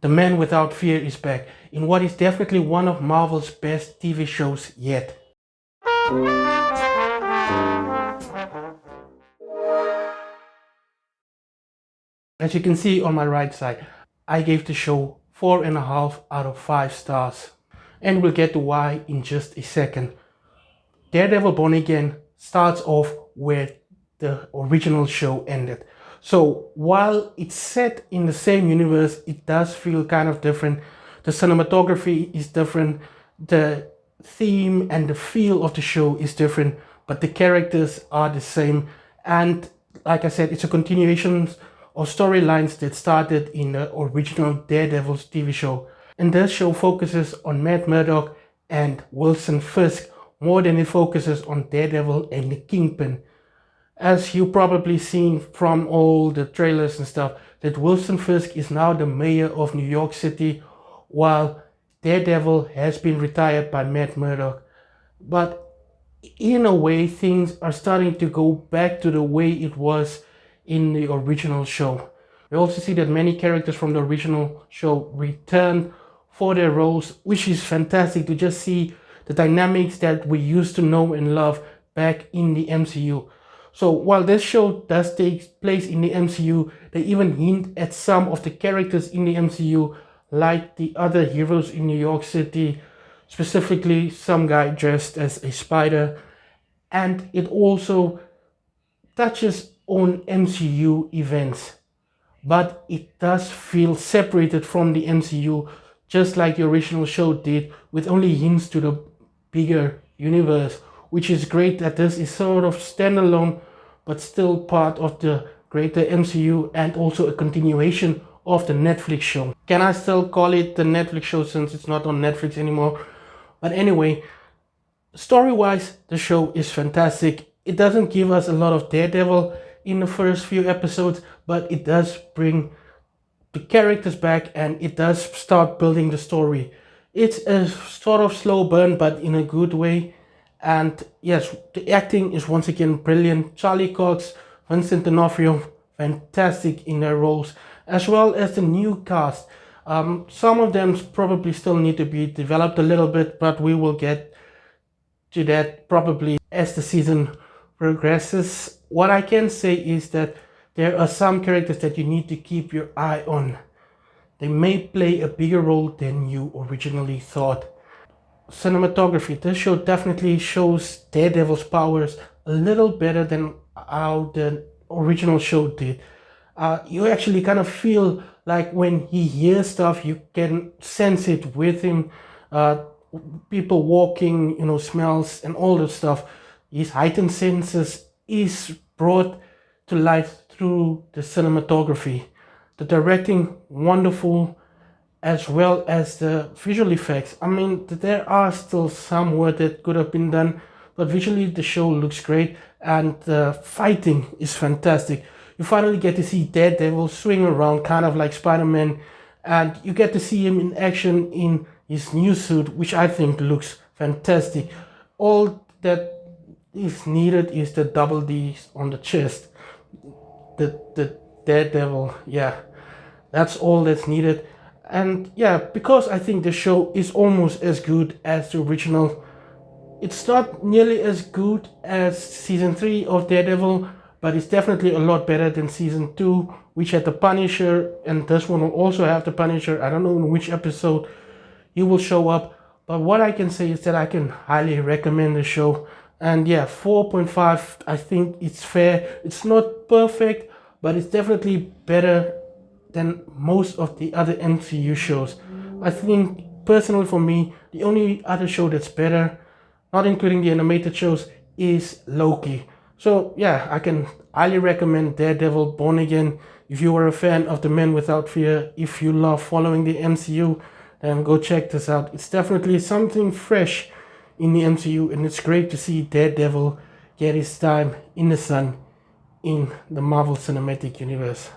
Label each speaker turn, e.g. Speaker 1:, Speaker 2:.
Speaker 1: The Man Without Fear is back in what is definitely one of Marvel's best TV shows yet. As you can see on my right side, I gave the show 4.5 out of 5 stars. And we'll get to why in just a second. Daredevil Born Again starts off where the original show ended. So while it's set in the same universe, it does feel kind of different. The cinematography is different. The theme and the feel of the show is different, but the characters are the same. And like I said, it's a continuation of storylines that started in the original Daredevil's TV show. And this show focuses on Matt Murdock and Wilson Fisk more than it focuses on Daredevil and the Kingpin. As you probably seen from all the trailers and stuff, that Wilson Fisk is now the mayor of New York City, while Daredevil has been retired by Matt Murdock. But in a way, things are starting to go back to the way it was in the original show. We also see that many characters from the original show return for their roles, which is fantastic to just see the dynamics that we used to know and love back in the MCU. So while this show does take place in the MCU, they even hint at some of the characters in the MCU, like the other heroes in New York City, specifically some guy dressed as a spider. And it also touches on MCU events, but it does feel separated from the MCU, just like the original show did, with only hints to the bigger universe, which is great that this is sort of standalone, but still part of the greater MCU and also a continuation of the Netflix show. Can I still call it the Netflix show since it's not on Netflix anymore? But anyway, story-wise, the show is fantastic. It doesn't give us a lot of Daredevil in the first few episodes, but it does bring the characters back and it does start building the story. It's a sort of slow burn, but in a good way. And yes, the acting is once again brilliant. Charlie Cox, Vincent D'Onofrio, fantastic in their roles, as well as the new cast. Some of them probably still need to be developed a little bit, but we will get to that probably as the season progresses. What I can say is that there are some characters that you need to keep your eye on. They may play a bigger role than you originally thought. Cinematography. This show definitely shows Daredevil's powers a little better than how the original show did. You actually kind of feel like when he hears stuff, you can sense it with him. People walking, smells and all that stuff. His heightened senses is brought to life through the cinematography. The directing, wonderful, as well as the visual effects. I mean, there are still some work that could have been done, but visually the show looks great and the fighting is fantastic. You finally get to see Daredevil swing around kind of like Spider-Man, and you get to see him in action in his new suit, which I think looks fantastic. All that is needed is the double D's on the chest. The Daredevil, yeah, that's all that's needed. And yeah, because I think the show is almost as good as the original. It's not nearly as good as season 3 of Daredevil, but it's definitely a lot better than season 2, which had the Punisher, and this one will also have the Punisher. I don't know in which episode he will show up, but what I can say is that I can highly recommend the show. And yeah, 4.5, I think it's fair. It's not perfect, but it's definitely better than most of the other MCU shows. I think personally for me, the only other show that's better, not including the animated shows, is Loki. So yeah, I can highly recommend Daredevil Born Again. If you are a fan of The Man Without Fear, if you love following the MCU, then go check this out. It's definitely something fresh in the MCU, and it's great to see Daredevil get his time in the sun in the Marvel Cinematic Universe.